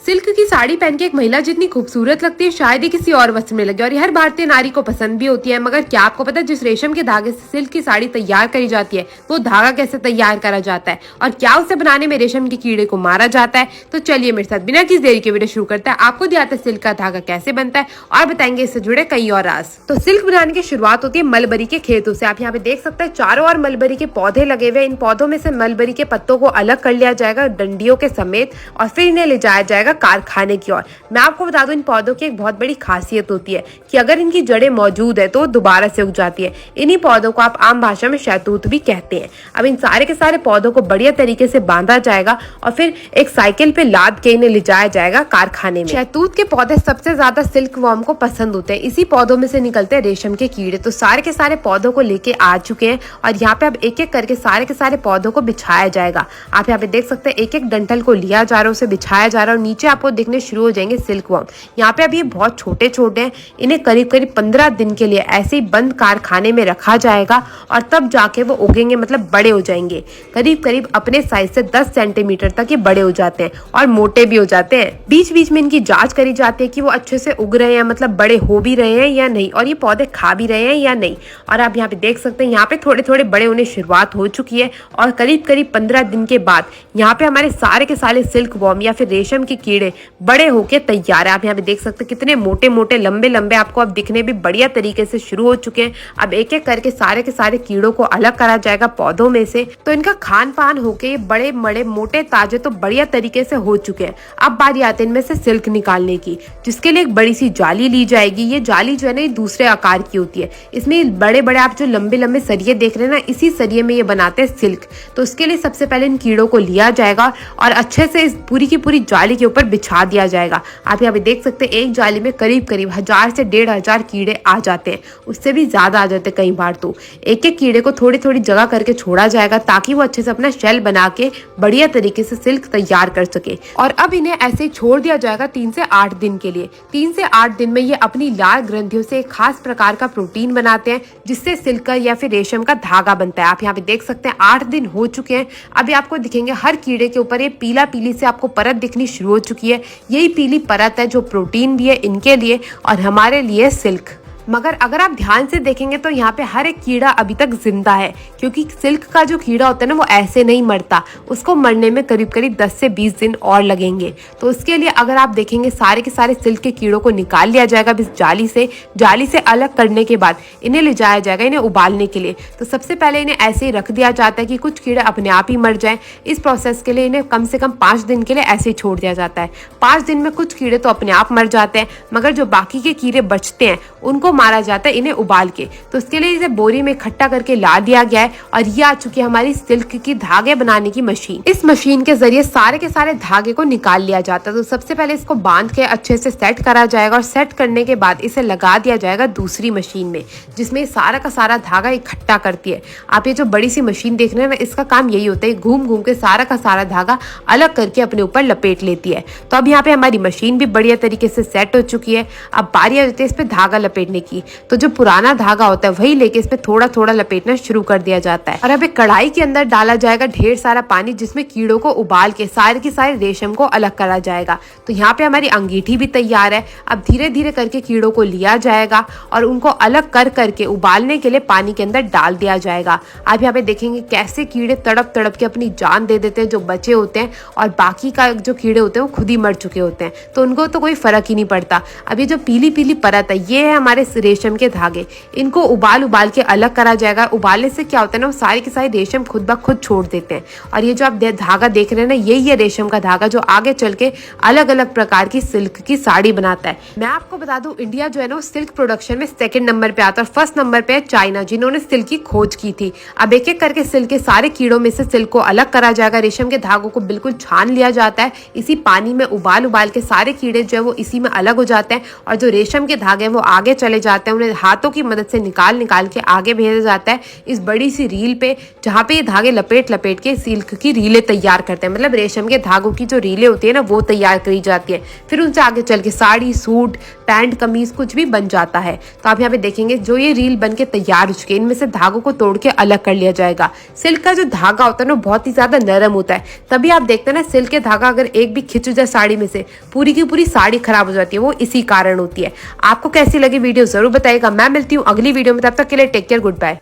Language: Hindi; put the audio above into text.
सिल्क की साड़ी पहन के एक महिला जितनी खूबसूरत लगती है शायद ही किसी और वस्त्र में लगे, और ये हर भारतीय नारी को पसंद भी होती है। मगर क्या आपको पता है जिस रेशम के धागे से सिल्क की साड़ी तैयार करी जाती है वो धागा कैसे तैयार करा जाता है, और क्या उसे बनाने में रेशम के कीड़े को मारा जाता है? तो चलिए मेरे साथ बिना किसी देरी के वीडियो शुरू करते हैं। आपको दिखाते हैं सिल्क का धागा कैसे बनता है और बताएंगे इससे जुड़े कई और राज। तो सिल्क बनाने की शुरुआत होती है मलबरी के खेतों से। आप यहाँ पे देख सकते हैं चारों ओर मलबरी के पौधे लगे हुए। इन पौधों में से मलबरी के पत्तों को अलग कर लिया जाएगा डंडियों के समेत, और फिर इन्हें ले जाया जाएगा कारखाने की ओर। मैं आपको बता दूं इन पौधों की एक बहुत बड़ी खासियत होती है कि अगर इनकी जड़ें मौजूद है तो दोबारा से उग जाती है। इन्हीं पौधों को आप आम भाषा में शहतूत भी कहते हैं। अब इन सारे के सारे पौधों को बढ़िया तरीके से बांधा जाएगा और फिर एक साइकिल पे लाद के इन्हें ले जाया जाएगा कारखाने में। शहतूत के पौधे सबसे ज्यादा सिल्क वॉर्म को पसंद होते हैं। इसी पौधों में से निकलते हैं रेशम के कीड़े। तो सारे के सारे पौधों को लेके आ चुके हैं और यहाँ पे अब एक एक करके सारे के सारे पौधों को बिछाया जाएगा। आप यहाँ पे देख सकते हैं एक एक डंठल को लिया जा रहा है, उसे बिछाया जा रहा है और नीचे आपको दिखने शुरू हो जाएंगे सिल्क वॉर्म। यहाँ पे अब ये बहुत छोटे छोटे हैं, इन्हें करीब करीब 15 दिन के लिए ऐसे ही बंद कारखाने में रखा जाएगा और तब जाके वो उगेंगे, मतलब बड़े हो जाएंगे। करीब करीब अपने साइज से 10 सेंटीमीटर तक ये बड़े हो जाते हैं और मोटे भी हो जाते हैं। बीच बीच में इनकी जांच करी जाती है कि वो अच्छे से उग रहे हैं, मतलब बड़े हो भी रहे हैं या नहीं, और ये पौधे खा भी रहे हैं या नहीं। और आप यहाँ पे देख सकते हैं यहाँ पे थोड़े थोड़े बड़े होने शुरुआत हो चुकी है और करीब करीब 15 दिन के बाद यहाँ पे हमारे सारे के सारे सिल्क वॉर्म या फिर रेशम के कीड़े बड़े होके तैयार है। आप यहाँ पे देख सकते हैं कितने मोटे मोटे लंबे लंबे आपको अब दिखने भी बढ़िया तरीके से शुरू हो चुके हैं। अब एक एक करके सारे के सारे कीड़ों को अलग करा जाएगा पौधों में से। तो इनका खान पान होके बड़े बड़े मोटे ताजे तो बढ़िया तरीके से हो चुके हैं। अब बारी आती है इनमें से सिल्क निकालने की, जिसके लिए एक बड़ी सी जाली ली जाएगी। ये जाली जो है ना दूसरे आकार की होती है। इसमें बड़े बड़े आप जो लंबे लंबे सरिये देख रहे हैं ना, इसी सरिये में ये बनाते हैं सिल्क। तो उसके लिए सबसे पहले इन कीड़ों को लिया जाएगा और अच्छे से इस पूरी की पूरी जाली के ऊपर बिछा दिया जाएगा। आप यहाँ पे देख सकते हैं एक जाली में करीब करीब 1000 से 1500 कीड़े आ जाते हैं, उससे भी ज्यादा आ जाते हैं कई बार। तो एक एक कीड़े को थोड़ी थोड़ी जगह करके छोड़ा जाएगा ताकि वो अच्छे से अपना शेल बना के बढ़िया तरीके से सिल्क तैयार कर सके। और अब इन्हें ऐसे ही छोड़ दिया जाएगा 3 से 8 दिन के लिए। 3 से 8 दिन में ये अपनी लाल ग्रंथियों से एक खास प्रकार का प्रोटीन बनाते हैं जिससे सिल्क का या फिर रेशम का धागा बनता है। आप यहाँ पे देख सकते हैं 8 दिन हो चुके हैं। अभी आपको दिखेंगे हर कीड़े के ऊपर ये पीला पीली से आपको परत दिखनी शुरू हो चुकी है। यही पीली परत है जो प्रोटीन भी है इनके लिए और हमारे लिए सिल्क। मगर अगर आप ध्यान से देखेंगे तो यहाँ पे हर एक कीड़ा अभी तक जिंदा है, क्योंकि सिल्क का जो कीड़ा होता है ना वो ऐसे नहीं मरता। उसको मरने में करीब करीब 10 से 20 दिन और लगेंगे। तो उसके लिए अगर आप देखेंगे सारे के सारे सिल्क के कीड़ों को निकाल लिया जाएगा इस जाली से अलग करने के बाद इन्हें ले जाया जाएगा इन्हें उबालने के लिए। तो सबसे पहले इन्हें ऐसे ही रख दिया जाता है कि कुछ कीड़े अपने आप ही मर जाए। इस प्रोसेस के लिए इन्हें कम से कम 5 दिन के लिए ऐसे ही छोड़ दिया जाता है। 5 दिन में कुछ कीड़े तो अपने आप मर जाते हैं, मगर जो बाकी के कीड़े बचते हैं उनको मारा जाता है इन्हें उबाल के। तो उसके लिए इसे बोरी में इकट्ठा करके ला दिया गया है और ये आ चुकी है हमारी सिल्क की धागे बनाने की मशीन। इस मशीन के जरिए सारे के सारे धागे को निकाल लिया जाता है। तो सबसे पहले इसको बांध के अच्छे से सेट करा जाएगा और सेट करने के बाद इसे लगा दिया जाएगा दूसरी मशीन में, जिसमें सारा का सारा धागा इकट्ठा करती है। आप ये जो बड़ी सी मशीन देख रहे हैं ना, इसका काम यही होता है, घूम घूम के सारा का सारा धागा अलग करके अपने ऊपर लपेट लेती है। तो अब यहाँ पे हमारी मशीन भी बढ़िया तरीके से सेट हो चुकी है। अब बारी आती है इस पे धागा लपेटने की। तो जो पुराना धागा होता है वही लेके इस पे थोड़ा थोड़ा लपेटना शुरू कर दिया जाता है। और अब एक कढ़ाई के अंदर डाला जाएगा ढेर सारा पानी, जिसमें कीड़ों को उबाल के सारे की सारे रेशम को अलग करा जाएगा। तो यहाँ पे हमारी अंगीठी भी तैयार है। अब धीरे धीरे करके कीड़ों को लिया जाएगा और उनको अलग कर करके उबालने के लिए पानी के अंदर डाल दिया जाएगा। आप यहाँ पे देखेंगे कैसे कीड़े तड़प तड़प के अपनी जान दे देते हैं जो बचे होते हैं, और बाकी का जो कीड़े होते हैं वो खुद ही मर चुके होते हैं। तो उनको तो कोई फर्क ही नहीं पड़ता। अब ये जो पीली पीली परत है ये है हमारे रेशम के धागे। इनको उबाल के अलग करा जाएगा। उबालने से क्या होता है ना, वो सारे के सारे रेशम खुद ब खुद छोड़ देते हैं। और ये जो आप धागा देख रहे हैं ना, यही है रेशम का धागा जो आगे चल के अलग अलग प्रकार की सिल्क की साड़ी बनाता है। मैं आपको बता दूं इंडिया जो है ना सिल्क प्रोडक्शन में 2nd नंबर पे आता है और 1st नंबर पे है चाइना, जिन्होंने सिल्क की खोज की थी। अब एक एक करके सिल्क के सारे कीड़ों में से सिल्क को अलग करा जाएगा। रेशम के धागों को बिल्कुल छान लिया जाता है। इसी पानी में उबाल के सारे कीड़े जो है वो इसी में अलग हो जाते हैं और जो रेशम के धागे हैं वो आगे आगे चले जाते हैं, उन्हें हाथों की मदद से निकाल के आगे भेजा जाता है इस बड़ी सी रील पे, जहाँ पे ये धागे लपेट के सिल्क की रीलें तैयार करते हैं। मतलब रेशम के धागों की जो रीलें होती है ना, वो तैयार करी जाती है। फिर उनसे आगे चल के साड़ी, सूट, पैंट, कमीज कुछ भी बन जाता है। तो आप यहाँ पे देखेंगे जो ये रील बन के तैयार हो चुके हैं, इनमें से धागों को तोड़ के अलग कर लिया जाएगा। सिल्क का जो धागा होता है ना, बहुत ही ज्यादा नरम होता है, तभी आप देखते हैं ना सिल्क के धागा अगर एक भी खिंच जाए साड़ी में से, पूरी की पूरी साड़ी खराब हो जाती है, वो इसी कारण होती है। आपको कैसी लगी वीडियो जरूर बताइएगा। मैं मिलती हूँ अगली वीडियो में, तब तक के लिए टेक केयर, गुड बाय।